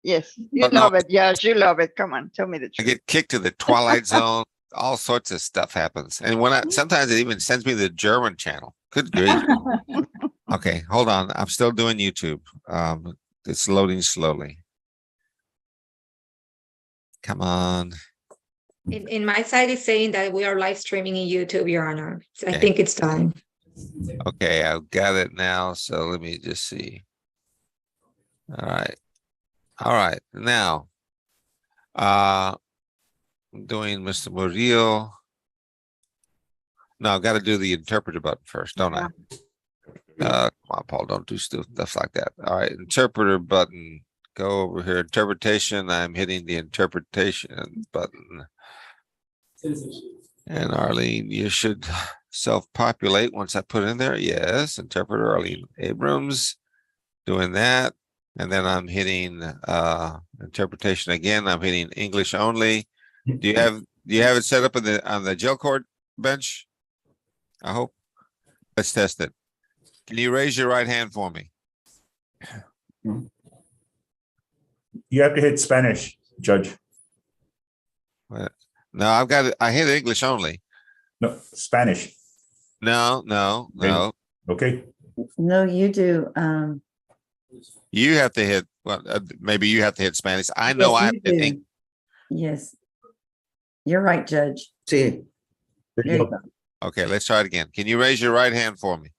Yes, you Oh, no. love it. Yes, you love it. Come on, tell me the I truth. get kicked to the Twilight Zone. All sorts of stuff happens. And sometimes it even sends me to the German channel. Good grief. Okay, hold on. I'm still doing YouTube. It's loading slowly. Come on. In my side is saying that we are live streaming in YouTube, Your Honor. So I Okay. think it's done. Okay, I've got it now. So let me just see. All right. All right. Now, I'm doing Mr. Murillo. No, I've got to do the interpreter button first, don't I? Come on, Paul, don't do stuff like that. All right, interpreter button. Go over here, interpretation. I'm hitting the interpretation button. And Arlene, you should self-populate once I put in there. Yes, interpreter Arlene Abrams, doing that. And then I'm hitting interpretation again. I'm hitting English only. Do you have it set up on the jail court bench? I hope. Let's test it. Can you raise your right hand for me? You have to hit Spanish, Judge. No, I've got it. I hit English only. No, Spanish. No. Okay. No, you do. You have to hit. Well, maybe you have to hit Spanish. I know yes, I have you to hit do. English. Yes. You're right, Judge. Sí. There you go. Okay, let's try it again. Can you raise your right hand for me?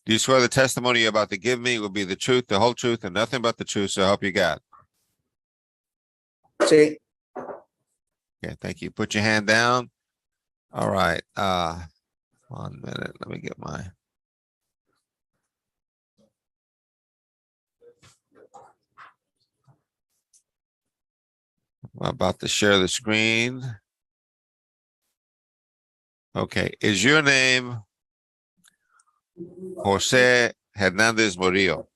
Do you swear the testimony you're about to give me will be the truth, the whole truth, and nothing but the truth? So help you God. Sí. Okay, thank you. Put your hand down. All right. 1 minute. Let me get my. I'm about to share the screen. Okay. Is your name Jose Hernandez Murillo?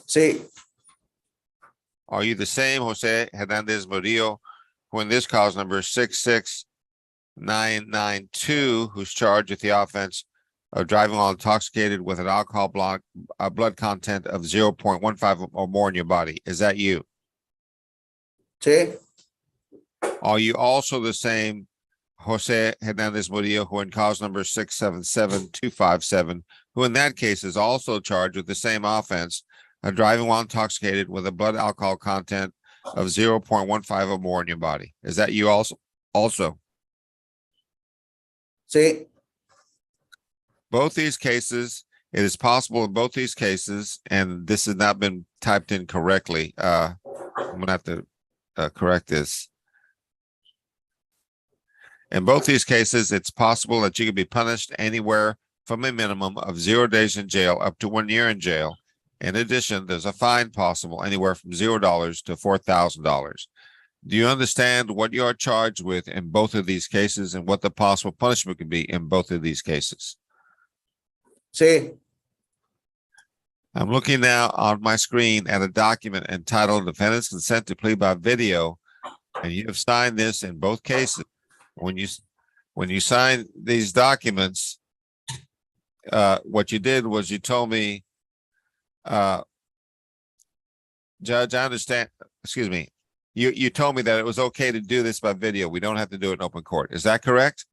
Sí. Are you the same Jose Hernandez Murillo who in this cause number 66992, who's charged with the offense of driving while intoxicated with an alcohol blood content of 0.15 or more in your body? Is that you? Sí. Are you also the same Jose Hernandez Murillo who in cause number 677257, who in that case is also charged with the same offense of driving while intoxicated with a blood alcohol content of 0.15 or more in your body? Is that you also? Sí. Both these cases, it is possible in both these cases, and this has not been typed in correctly. I'm gonna have to correct this. In both these cases, it's possible that you could be punished anywhere from a minimum of 0 days in jail up to 1 year in jail. In addition, there's a fine possible anywhere from $0 to $4,000. Do you understand what you are charged with in both of these cases and what the possible punishment could be in both of these cases? Sí. I'm looking now on my screen at a document entitled Defendant's Consent to Plea by Video, and you have signed this in both cases. When you sign these documents, what you did was you told me, Judge, I understand. Excuse me. You told me that it was okay to do this by video. We don't have to do it in open court. Is that correct?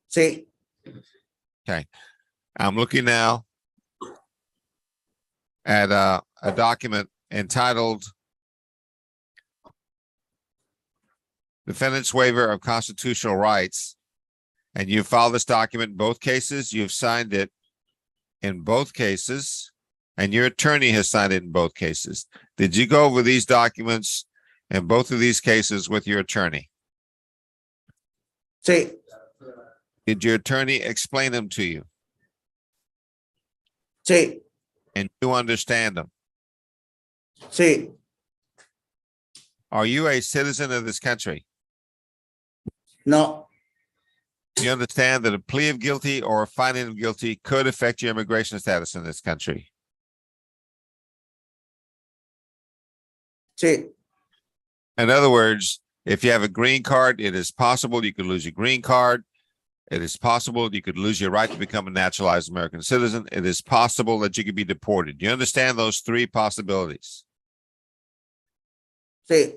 Sí. Okay. I'm looking now at a document entitled Defendant's Waiver of Constitutional Rights. And you filed this document in both cases. You've signed it in both cases, and your attorney has signed it in both cases. Did you go over these documents in both of these cases with your attorney? Sí. Did your attorney explain them to you? Sí. And you understand them? Sí. Are you a citizen of this country? No. Do you understand that a plea of guilty or a finding of guilty could affect your immigration status in this country? Sí. In other words, if you have a green card, it is possible you could lose your green card. It is possible you could lose your right to become a naturalized American citizen. It is possible that you could be deported. Do you understand those three possibilities? sí,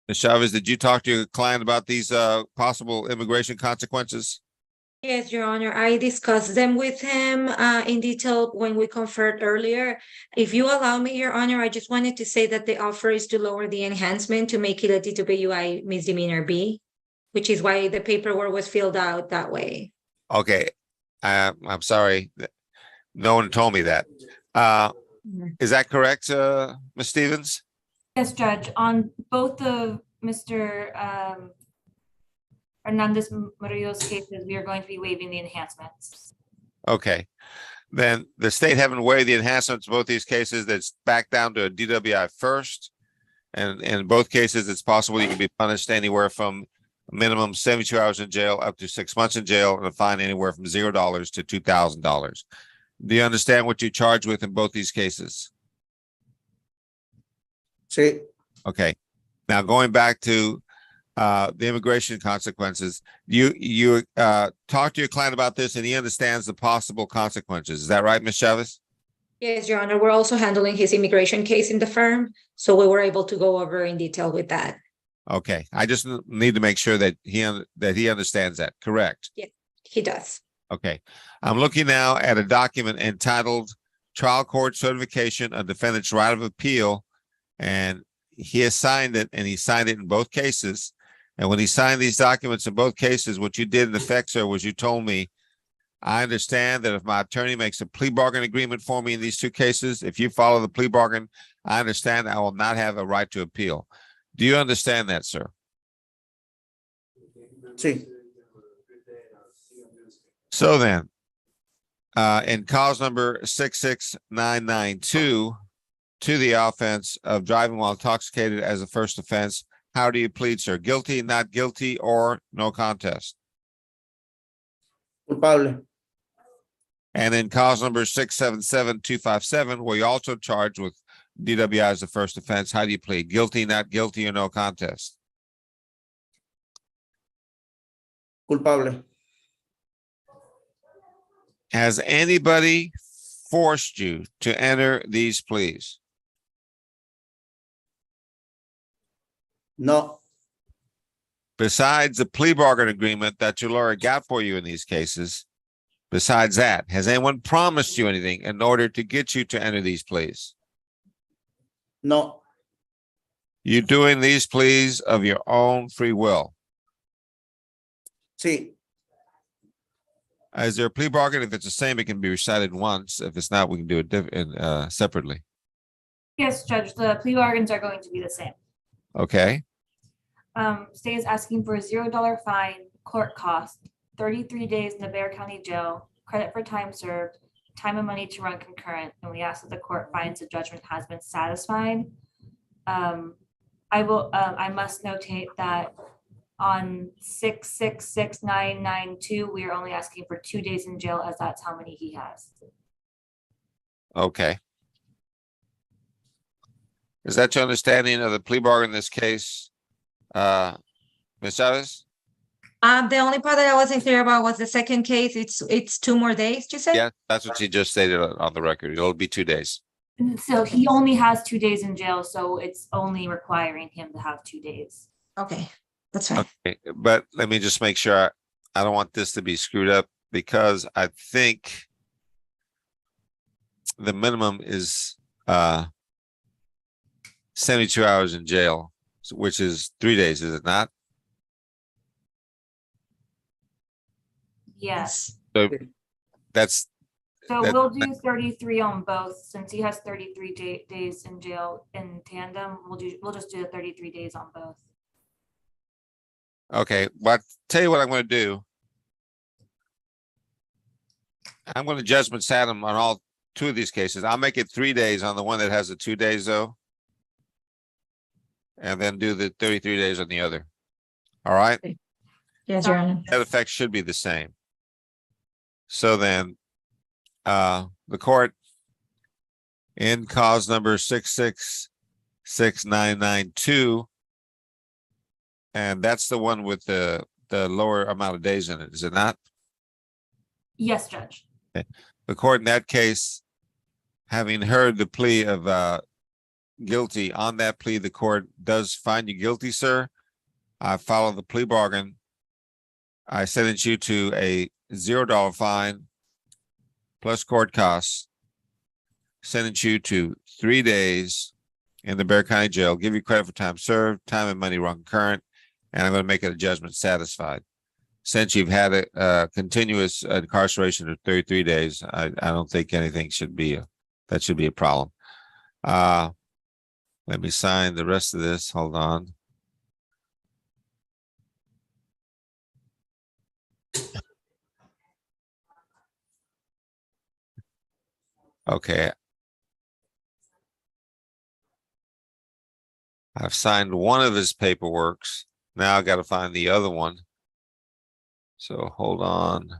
Ms. Chavez, did you talk to your client about these possible immigration consequences? Yes, Your Honor, I discussed them with him in detail when we conferred earlier. If you allow me, Your Honor, I just wanted to say that the offer is to lower the enhancement to make it a DWI misdemeanor B, which is why the paperwork was filled out that way. Okay, I'm sorry. No one told me that. Is that correct, Ms. Stevens? Yes, Judge, on both of Mr. Hernandez Murillo's cases, we are going to be waiving the enhancements. Okay, then the state haven't waived the enhancements in both these cases. That's back down to a DWI first. And in both cases, it's possible you can be punished anywhere from a minimum 72 hours in jail up to 6 months in jail and a fine anywhere from $0 to $2,000. Do you understand what you're charged with in both these cases? sí, Okay, now going back to the immigration consequences, you talk to your client about this and he understands the possible consequences. Is that right, Ms. Chavez? Yes, Your Honor, we're also handling his immigration case in the firm, so we were able to go over in detail with that. Okay, I just need to make sure that he understands that, correct? He does. Okay, I'm looking now at a document entitled Trial Court Certification of Defendant's Right of Appeal. And he has signed it, and he signed it in both cases. And when he signed these documents in both cases, what you did in effect, sir, was you told me, I understand that if my attorney makes a plea bargain agreement for me in these two cases, if you follow the plea bargain, I understand I will not have a right to appeal. Do you understand that, sir? sí, So then, in cause number 66992, to the offense of driving while intoxicated as a first offense, how do you plead, sir? Guilty, not guilty, or no contest? culpable, And in cause number 677257, where you're also charged with DWI as the first offense, how do you plead? Guilty, not guilty, or no contest? culpable, Has anybody forced you to enter these pleas? no, Besides the plea bargain agreement that your lawyer got for you in these cases, besides that, has anyone promised you anything in order to get you to enter these pleas? no, You're doing these pleas of your own free will. sí, Is there a plea bargain? If it's the same, it can be recited once. If it's not, we can do it separately. Yes, Judge, the plea bargains are going to be the same. Okay, State is asking for a $0 fine, court cost, 33 days in the Bexar County Jail, credit for time served, time and money to run concurrent, and we ask that the court finds the judgment has been satisfied. I must notate that on 6666992, we are only asking for 2 days in jail, as that's how many he has. okay. Is that your understanding of the plea bargain in this case, Ms. Chavez? The only part that I wasn't clear about was the second case. It's 2 more days, you said? Yeah, that's what she just stated on the record. It'll be 2 days. So he only has 2 days in jail, so it's only requiring him to have 2 days. Okay, that's fine. Okay, but let me just make sure I don't want this to be screwed up, because I think the minimum is 72 hours in jail, which is 3 days, is it not? Yes. So that's, So That- we'll do 33 on both, since he has 33 days in jail in tandem. We'll just do the 33 days on both. okay, but tell you what I'm gonna do. I'm gonna judgment sat him on all 2 of these cases. I'll make it 3 days on the one that has the 2 days though. And then do the 33 days on the other. All right? Yes, Your Honor. That effect should be the same. So then, the court in cause number 6666992, and that's the one with the the lower amount of days in it, is it not? Yes, Judge. The court in that case, having heard the plea of guilty, on that plea, the court does find you guilty, sir. I follow the plea bargain. I sentence you to a $0 fine plus court costs. Sentence you to 3 days in the Bexar County Jail, give you credit for time served, time and money run concurrent, and I'm going to make it a judgment satisfied. Since you've had a continuous incarceration of 33 days, I don't think anything should be that should be a problem. Let me sign the rest of this. Hold on. Okay. I've signed one of his paperworks. Now I got to find the other one. So hold on.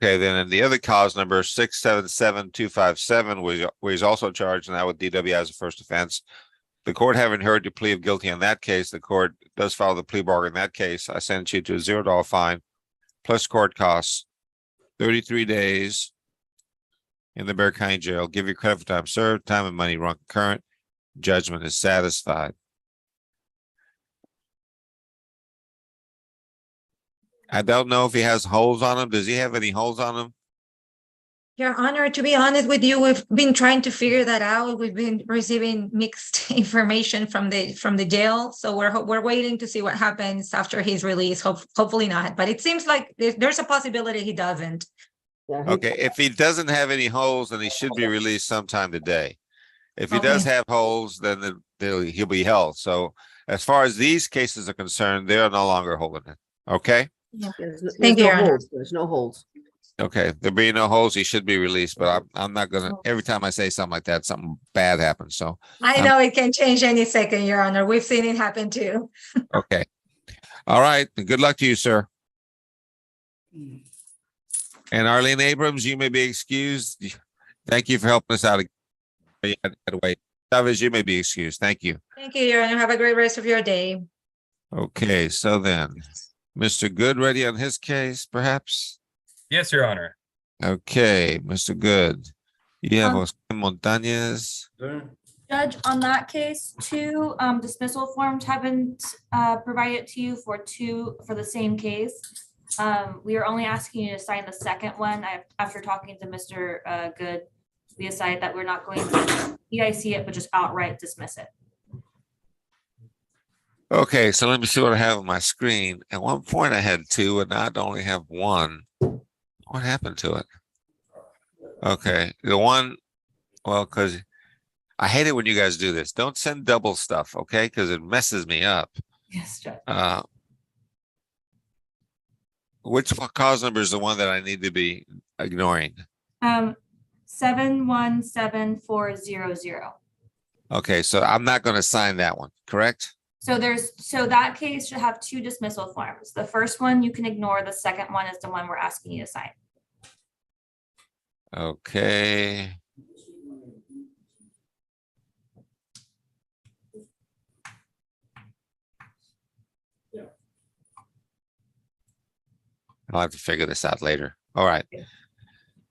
Okay, then in the other cause number 677-257, where he's also charged now with DWI as a first offense. The court having heard your plea of guilty on that case, the court does follow the plea bargain in that case. I sentence you to a $0 fine plus court costs, 33 days in the Bexar County Jail, give you credit for time served, time and money run concurrent, judgment is satisfied. I don't know if he has holes on him. Does he have any holes on him? Your Honor, to be honest with you, we've been trying to figure that out. We've been receiving mixed information from the jail, so we're waiting to see what happens after his release. Hopefully not, but it seems like there's a possibility he doesn't. Okay, if he doesn't have any holes, then he should be released sometime today. If he does Okay. have holes, then he'll be held. So as far as these cases are concerned, they are no longer holding it. Okay? Thank you, Your Honor. There's no holds. Okay, there being no holes, he should be released, but I'm not gonna, every time I say something like that, something bad happens, so, I know it can change any second, Your Honor. We've seen it happen too. okay. All right, good luck to you, sir. And Arlene Abrams, you may be excused. Thank you for helping us out. Chavez, you may be excused. Thank you. Thank you, Your Honor. Have a great rest of your day. Okay, so then, Mr. Good ready on his case, perhaps? Yes, Your Honor. Okay, Mr. Good. You have Um, Jose Montañez. Judge, on that case, two dismissal forms have been provided to you for the same case. We are only asking you to sign the second one. After talking to Mr. Good, we decided that we're not going to EIC it, but just outright dismiss it. Okay, so let me see what I have on my screen. At one point I had two and now I only have one. What happened to it? Okay, the one, well, because I hate it when you guys do this. Don't send double stuff, okay? Because it messes me up. Yes, Judge. Which cause number is the one that I need to be ignoring? 717400. Okay, so I'm not going to sign that one, correct? So that case should have two dismissal forms. The first one you can ignore. The second one is the one we're asking you to sign. Okay. I'll have to figure this out later. All right.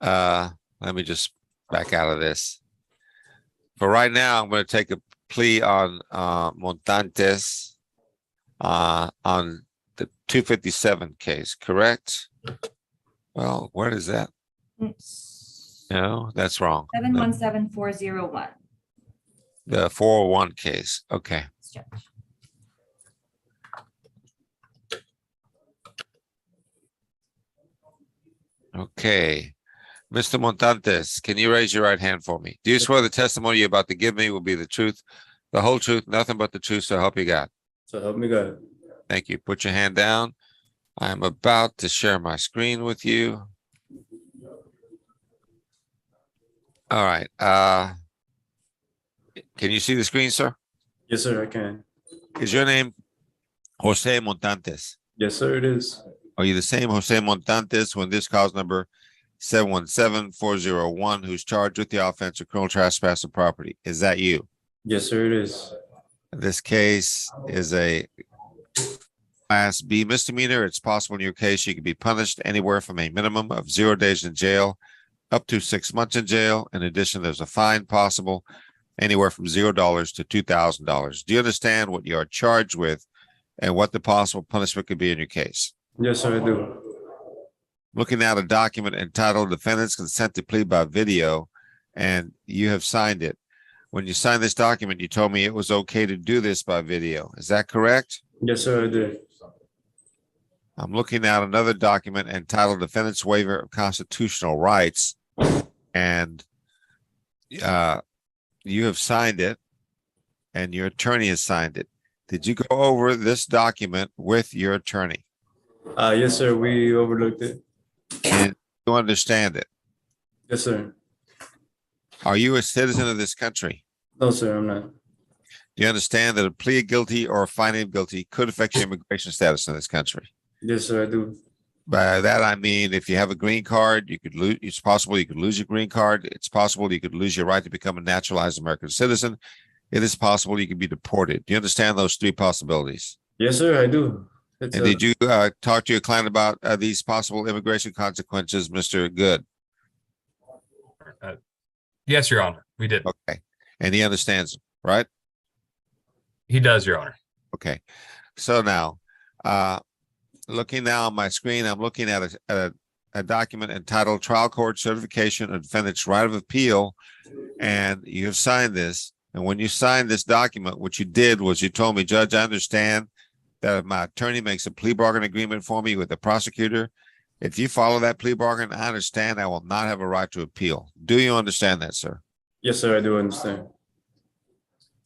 Let me just back out of this. For right now, I'm going to take a plea on Montantes on the 257 case, correct? Well, where is that? No, that's wrong. 717401. The 401 case. Okay. Judge. Okay. Mr. Montantes, can you raise your right hand for me? Do you swear the testimony you're about to give me will be the truth, the whole truth, nothing but the truth, so help you God? So help me God. Thank you. Put your hand down. I'm about to share my screen with you. All right. Can you see the screen, sir? Yes, sir, I can. Is your name Jose Montantes? Yes, sir, it is. Are you the same Jose Montantes when this cause number 717-401, who's charged with the offense of criminal trespass of property? Is that you? Yes, sir, it is. This case is a Class B misdemeanor. It's possible in your case you could be punished anywhere from a minimum of 0 days in jail up to 6 months in jail. In addition, there's a fine possible anywhere from $0 to $2,000. Do you understand what you are charged with and what the possible punishment could be in your case? Yes, sir, I do. Looking at a document entitled Defendant's Consent to Plead by Video, and you have signed it. When you signed this document, you told me it was okay to do this by video. Is that correct? Yes, sir, I do. I'm looking at another document entitled Defendant's Waiver of Constitutional Rights, and you have signed it, and your attorney has signed it. Did you go over this document with your attorney? Yes, sir, we overlooked it. And you understand it? Yes, sir. Are you a citizen of this country? No, sir, I'm not. Do you understand that a plea of guilty or a finding of guilty could affect your immigration status in this country? Yes, sir, I do. By that, I mean, if you have a green card, you could lose, it's possible you could lose your green card. It's possible you could lose your right to become a naturalized American citizen. It is possible you could be deported. Do you understand those three possibilities? Yes, sir, I do. It's, And did you talk to your client about these possible immigration consequences, Mr. Good? Yes, Your Honor, we did. Okay. And he understands, them, right? He does, Your Honor. Okay. So now, looking now on my screen, I'm looking at a document entitled Trial Court Certification of Defendant's Right of Appeal, and you have signed this. And when you signed this document, what you did was you told me, Judge, I understand that if my attorney makes a plea bargain agreement for me with the prosecutor, if you follow that plea bargain, I understand I will not have a right to appeal. Do you understand that, sir? yes, sir, I do understand.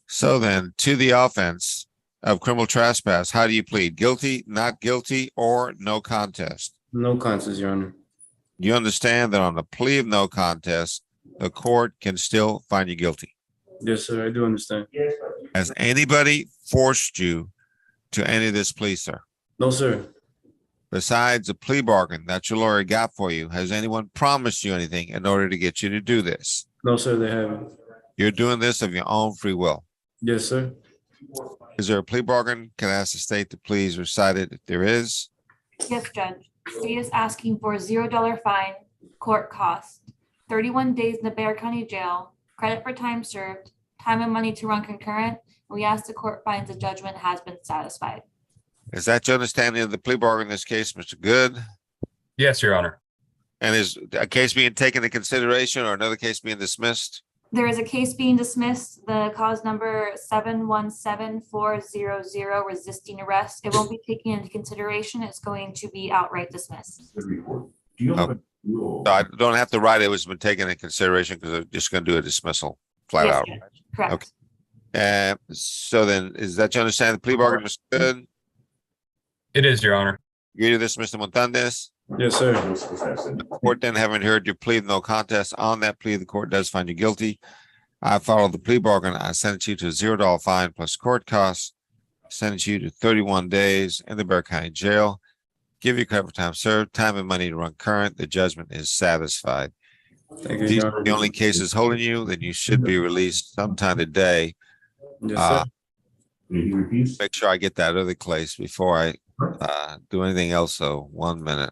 So then, to the offense of criminal trespass, how do you plead? Guilty, not guilty, or no contest? No contest, Your Honor. You understand that on the plea of no contest, the court can still find you guilty. Yes, sir, I do understand. Has anybody forced you to any of this plea, sir? No, sir. Besides the plea bargain that your lawyer got for you, has anyone promised you anything in order to get you to do this? No, sir, they haven't. You're doing this of your own free will. Yes, sir. Is there a plea bargain? Can I ask the state to please recite it if there is? Yes, Judge. State is asking for $0 fine, court costs, 31 days in the Bexar County Jail, credit for time served, time and money to run concurrent. And we ask the court finds the judgment has been satisfied. Is that your understanding of the plea bargain in this case, Mr. Good? Yes, Your Honor. And is a case being taken into consideration or another case being dismissed? There is a case being dismissed, the cause number 717-400, resisting arrest. It won't be taken into consideration. It's going to be outright dismissed. Do you have a rule? So I don't have to write it was been taken into consideration because I'm just going to do a dismissal flat Yes, out. Judge. Correct. Okay. So then, is that you understand the plea bargain, Mr. Good? It is, Your Honor. You agree to this, Mr. Montanez? Yes, sir. Court then, having heard your plea of no contest, on that plea, the court does find you guilty. I followed the plea bargain. I sentence you to a $0 fine plus court costs, sentence you to 31 days in the Bexar County Jail, give you credit for time served, time and money to run current. The judgment is satisfied. Thank you, These Your are Honor. the only cases holding you, then you should be released sometime today. Yes, Uh, sir. He repeats. Make sure I get that other case before I do anything else. So 1 minute.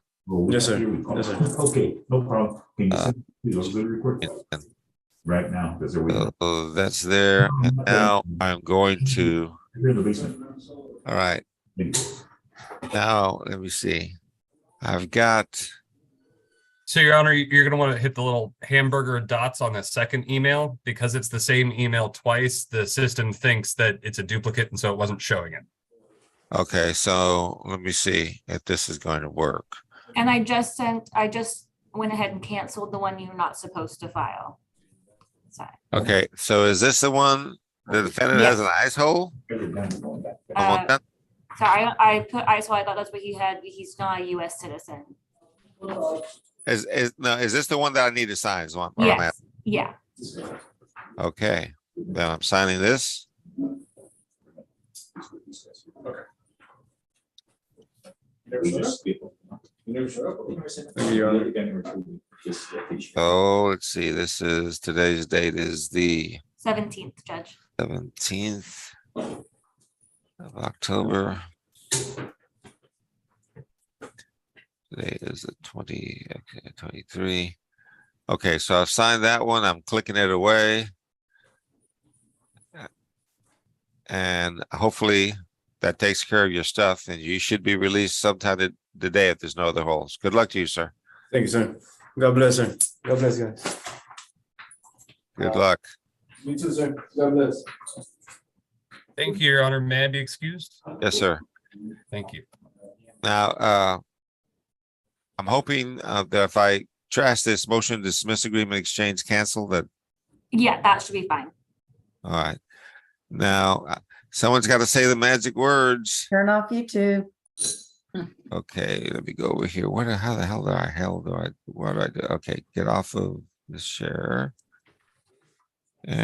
Yes, sir. Yes, sir. Okay, no problem. Can you send me those good reports And right now? Because they're waiting. so that's there. And now I'm going to, They're in the basement. all right. Thank you. Now, let me see. I've got, So, Your Honor, you're going to want to hit the little hamburger dots on the second email because it's the same email twice. The system thinks that it's a duplicate, and so it wasn't showing it. okay, so let me see if this is going to work. And I just went ahead and canceled the one you're not supposed to file. Sorry. Okay, so is this the one the defendant has an Yes. ice hole? Uh, So I put ISO, I thought that's what he had. He's not a US citizen. Is this the one that I need to sign? Is what I'm at? Yes, yeah. Okay, then I'm signing this. Thank you, Your Honor. Oh, let's see, today's date is the 17th, Judge. 17th of October. Today is the 23. Okay, so I've signed that one. I'm clicking it away. And hopefully that takes care of your stuff, and you should be released sometime today if there's no other holes. Good luck to you, sir. Thank you, sir. God bless, sir. God bless, guys. Good luck. You too, sir. God bless. Thank you, Your Honor. May I be excused? Yes, sir. Thank you. Now, I'm hoping that if I trash this motion, dismiss agreement, exchange, cancel that. Yeah, that should be fine. All right. Now, someone's got to say the magic words. Turn off YouTube. Okay, let me go over here. What the hell do I do? Okay, get off of the share. And